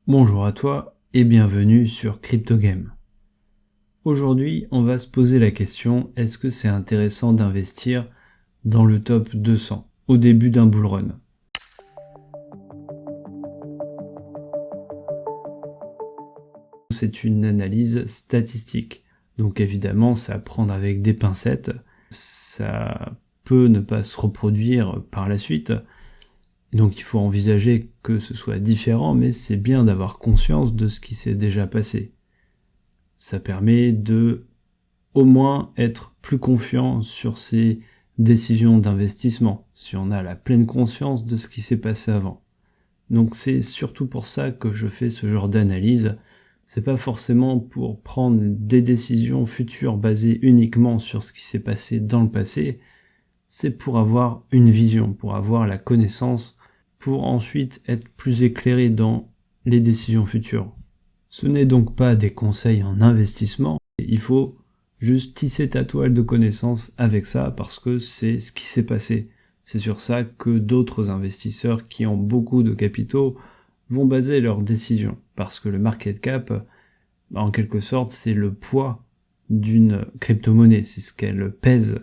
Bonjour à toi et bienvenue sur CryptoGame. Aujourd'hui, on va se poser la question, est-ce que c'est intéressant d'investir dans le top 200 au début d'un bull run? C'est une analyse statistique, donc évidemment c'est à prendre avec des pincettes, ça peut ne pas se reproduire par la suite, donc il faut envisager que ce soit différent, mais c'est bien d'avoir conscience de ce qui s'est déjà passé. Ça permet de au moins être plus confiant sur ses décisions d'investissement, si on a la pleine conscience de ce qui s'est passé avant. Donc c'est surtout pour ça que je fais ce genre d'analyse. C'est pas forcément pour prendre des décisions futures basées uniquement sur ce qui s'est passé dans le passé, c'est pour avoir une vision, pour avoir la connaissance, pour ensuite être plus éclairé dans les décisions futures. Ce n'est donc pas des conseils en investissement, il faut juste tisser ta toile de connaissances avec ça parce que c'est ce qui s'est passé. C'est sur ça que d'autres investisseurs qui ont beaucoup de capitaux vont baser leurs décisions. Parce que le market cap, en quelque sorte, c'est le poids d'une crypto-monnaie. C'est ce qu'elle pèse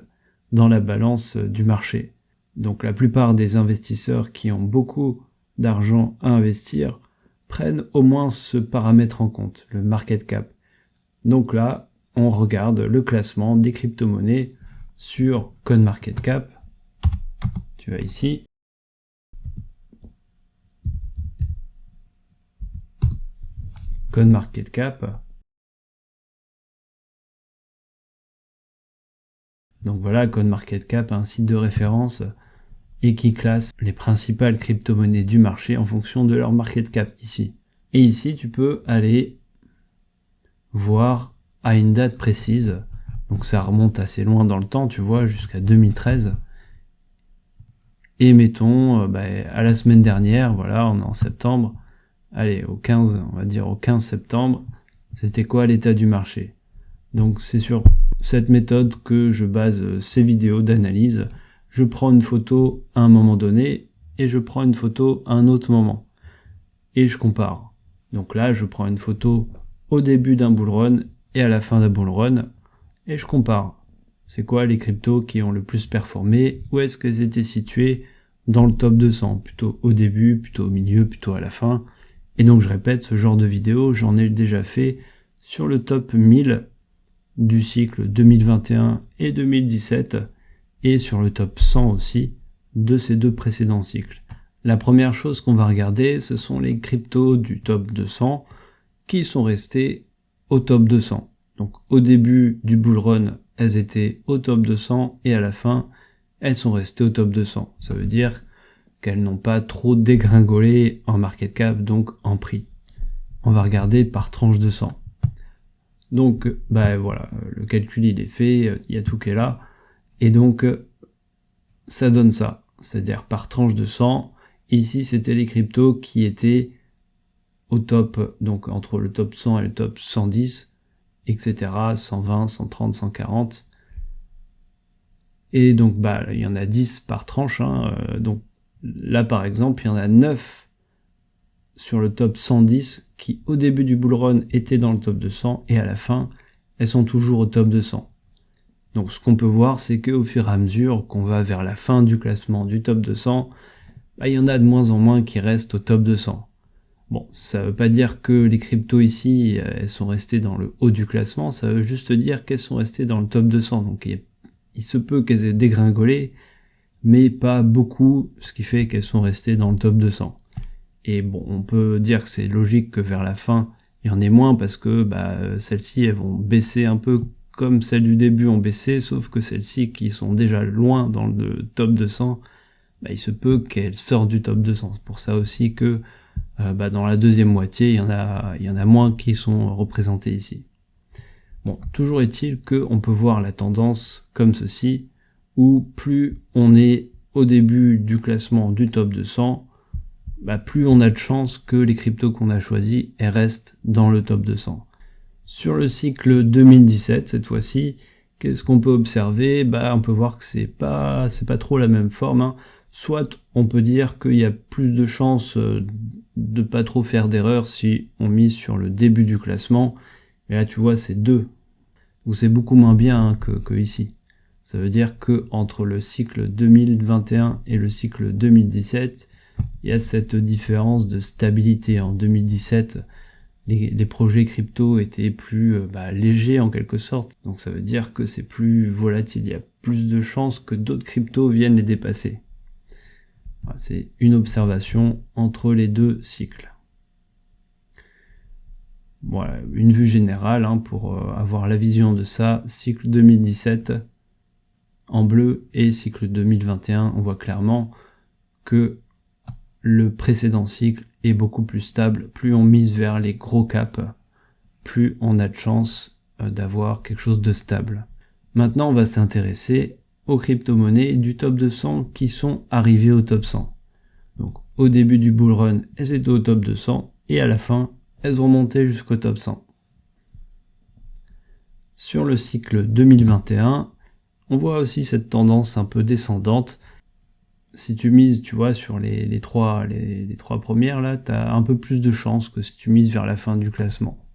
dans la balance du marché. Donc la plupart des investisseurs qui ont beaucoup d'argent à investir prennent au moins ce paramètre en compte, le market cap. Donc là, on regarde le classement des crypto-monnaies sur CoinMarketCap. Tu vas ici. CoinMarketCap. Donc voilà, CoinMarketCap, un site de référence et qui classe les principales crypto-monnaies du marché en fonction de leur market cap ici. Et ici, tu peux aller voir à une date précise. Donc ça remonte assez loin dans le temps, tu vois, jusqu'à 2013. Et mettons, à la semaine dernière, voilà, on est en septembre. Allez, au 15, on va dire au 15 septembre, c'était quoi l'état du marché? Donc c'est sur cette méthode que je base ces vidéos d'analyse. Je prends une photo à un moment donné et je prends une photo à un autre moment. Et je compare. Donc là, je prends une photo au début d'un bull run et à la fin d'un bull run et je compare. C'est quoi les cryptos qui ont le plus performé? Où est-ce qu'elles étaient situées dans le top 200? Plutôt au début, plutôt au milieu, plutôt à la fin. Et donc je répète, ce genre de vidéo, j'en ai déjà fait sur le top 1000 du cycle 2021 et 2017 et sur le top 100 aussi de ces deux précédents cycles. La première chose qu'on va regarder, ce sont les cryptos du top 200 qui sont restés au top 200. Donc au début du bull run, elles étaient au top 200 et à la fin, elles sont restées au top 200. Ça veut dire qu'elles n'ont pas trop dégringolé en market cap, donc en prix. On va regarder par tranche de 100. Donc voilà, le calcul il est fait, il y a tout qui est là. Et donc ça donne ça, c'est-à-dire par tranche de 100. Ici c'était les cryptos qui étaient au top, donc entre le top 100 et le top 110, etc. 120, 130, 140. Et donc il y en a 10 par tranche, donc là par exemple il y en a 9 sur le top 110 qui au début du bull run étaient dans le top 200 et à la fin elles sont toujours au top 200. Donc ce qu'on peut voir, c'est qu'au fur et à mesure qu'on va vers la fin du classement du top 200, il y en a de moins en moins qui restent au top 200. Bon, ça veut pas dire que les cryptos ici, elles sont restées dans le haut du classement, ça veut juste dire qu'elles sont restées dans le top 200. Donc il se peut qu'elles aient dégringolé, mais pas beaucoup, ce qui fait qu'elles sont restées dans le top 200. Et bon, on peut dire que c'est logique que vers la fin, il y en ait moins parce que celles-ci, elles vont baisser un peu comme celles du début ont baissé, sauf que celles-ci qui sont déjà loin dans le top 200, il se peut qu'elles sortent du top 200. C'est pour ça aussi que dans la deuxième moitié, il y en a moins qui sont représentés ici. Bon, toujours est-il qu'on peut voir la tendance comme ceci, où plus on est au début du classement du top 200, plus on a de chances que les cryptos qu'on a choisis restent dans le top 200. Sur le cycle 2017, cette fois-ci, qu'est-ce qu'on peut observer? On peut voir que c'est pas trop la même forme. Soit on peut dire qu'il y a plus de chances de pas trop faire d'erreurs si on mise sur le début du classement, et là tu vois c'est 2, donc c'est beaucoup moins bien que ici. Ça veut dire que entre le cycle 2021 et le cycle 2017, il y a cette différence de stabilité. En 2017, les projets crypto étaient plus légers en quelque sorte, donc ça veut dire que c'est plus volatile, il y a plus de chances que d'autres cryptos viennent les dépasser. Voilà, c'est une observation entre les 2 cycles. Voilà, une vue générale pour avoir la vision de ça, cycle 2017 en bleu et cycle 2021, on voit clairement que le précédent cycle est beaucoup plus stable. Plus on mise vers les gros caps, plus on a de chance d'avoir quelque chose de stable. Maintenant, on va s'intéresser aux crypto-monnaies du top 200 qui sont arrivées au top 100. Donc, au début du bull run, elles étaient au top 200 et à la fin, elles ont monté jusqu'au top 100. Sur le cycle 2021, on voit aussi cette tendance un peu descendante. Si tu mises, tu vois, sur les trois premières, là, tu as un peu plus de chance que si tu mises vers la fin du classement.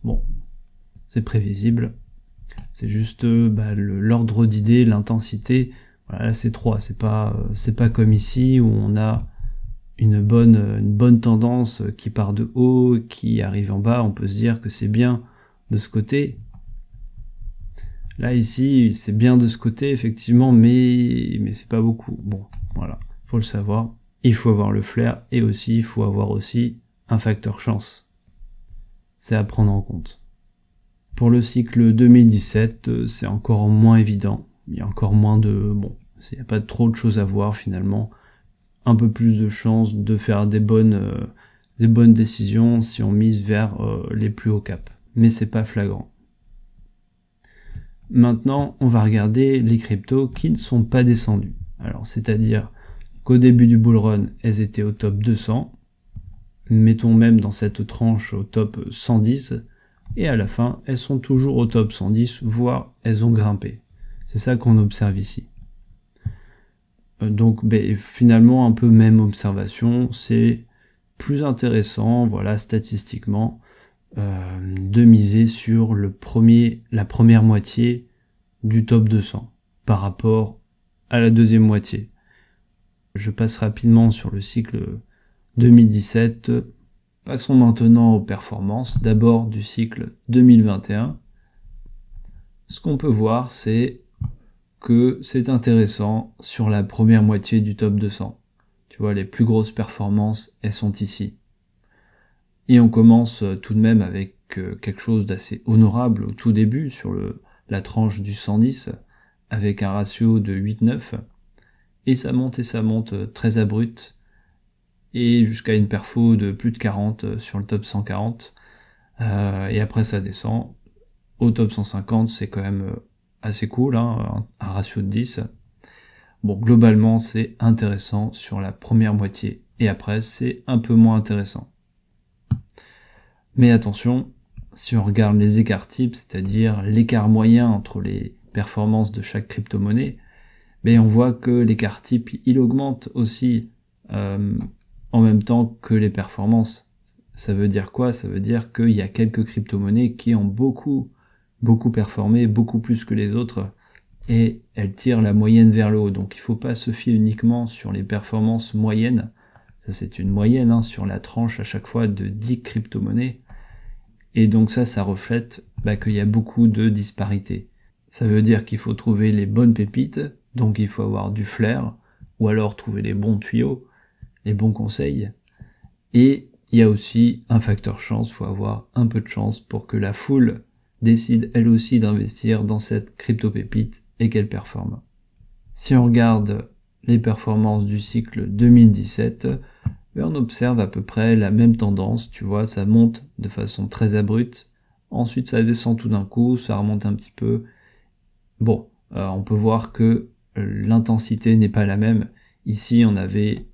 Bon, c'est prévisible. C'est juste l'ordre d'idée, l'intensité. Voilà, là c'est 3. C'est pas comme ici où on a une bonne tendance qui part de haut, qui arrive en bas. On peut se dire que c'est bien de ce côté. Là, ici, c'est bien de ce côté, effectivement, mais c'est pas beaucoup. Bon, voilà, faut le savoir. Il faut avoir le flair, et aussi, il faut avoir aussi un facteur chance. C'est à prendre en compte. Pour le cycle 2017, c'est encore moins évident. Il y a encore moins il n'y a pas trop de choses à voir, finalement. Un peu plus de chances de faire des bonnes décisions si on mise vers les plus hauts caps. Mais c'est pas flagrant. Maintenant, on va regarder les cryptos qui ne sont pas descendus. Alors, c'est-à-dire qu'au début du bull run, elles étaient au top 200, mettons même dans cette tranche au top 110, et à la fin, elles sont toujours au top 110, voire elles ont grimpé. C'est ça qu'on observe ici. Donc, finalement, un peu même observation, c'est plus intéressant, voilà, statistiquement, de miser sur la première moitié du top 200 par rapport à la deuxième moitié. Je passe rapidement sur le cycle 2017. Passons maintenant aux performances, d'abord du cycle 2021. Ce qu'on peut voir, c'est que c'est intéressant sur la première moitié du top 200. Tu vois, les plus grosses performances, elles sont ici. Et on commence tout de même avec quelque chose d'assez honorable au tout début, sur la tranche du 110, avec un ratio de 8-9, et ça monte très abrupt, et jusqu'à une perfo de plus de 40 sur le top 140, et après ça descend. Au top 150, c'est quand même assez cool, un ratio de 10. Bon, globalement, c'est intéressant sur la première moitié, et après, c'est un peu moins intéressant. Mais attention, si on regarde les écarts types, c'est-à-dire l'écart moyen entre les performances de chaque crypto-monnaie, on voit que l'écart type, il augmente aussi en même temps que les performances. Ça veut dire quoi? Ça veut dire qu'il y a quelques crypto-monnaies qui ont beaucoup performé, beaucoup plus que les autres, et elles tirent la moyenne vers le haut. Donc il ne faut pas se fier uniquement sur les performances moyennes. Ça, c'est une moyenne sur la tranche à chaque fois de 10 crypto-monnaies. Et donc ça reflète qu'il y a beaucoup de disparités. Ça veut dire qu'il faut trouver les bonnes pépites, donc il faut avoir du flair, ou alors trouver les bons tuyaux, les bons conseils. Et il y a aussi un facteur chance, il faut avoir un peu de chance pour que la foule décide elle aussi d'investir dans cette crypto-pépite et qu'elle performe. Si on regarde les performances du cycle 2017, on observe à peu près la même tendance, tu vois, ça monte de façon très abrupte, ensuite ça descend tout d'un coup, ça remonte un petit peu. Bon, on peut voir que l'intensité n'est pas la même. Ici, on avait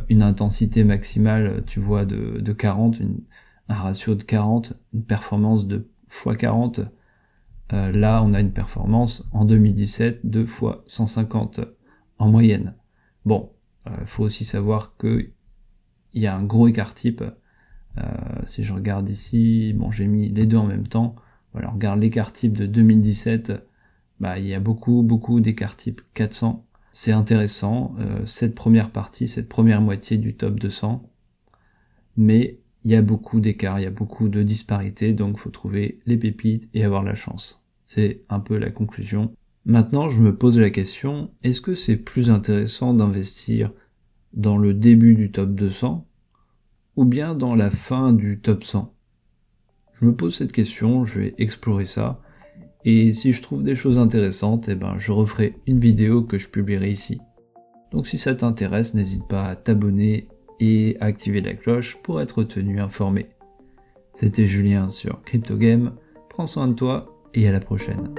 une intensité maximale, tu vois, de 40, un ratio de 40, une performance de x40. Là, on a une performance en 2017 de x150 en moyenne. Bon, faut aussi savoir que il y a un gros écart type. Si je regarde ici, bon, j'ai mis les deux en même temps. Voilà, regarde l'écart type de 2017. Il y a beaucoup d'écart type 400. C'est intéressant, cette première partie, cette première moitié du top 200. Mais il y a beaucoup d'écart, il y a beaucoup de disparités, donc faut trouver les pépites et avoir la chance. C'est un peu la conclusion. Maintenant, je me pose la question, est-ce que c'est plus intéressant d'investir dans le début du top 200 ou bien dans la fin du top 100? Je me pose cette question, je vais explorer ça, et si je trouve des choses intéressantes, je referai une vidéo que je publierai ici. Donc si ça t'intéresse, n'hésite pas à t'abonner et à activer la cloche pour être tenu informé. C'était Julien sur CryptoGame, prends soin de toi et à la prochaine.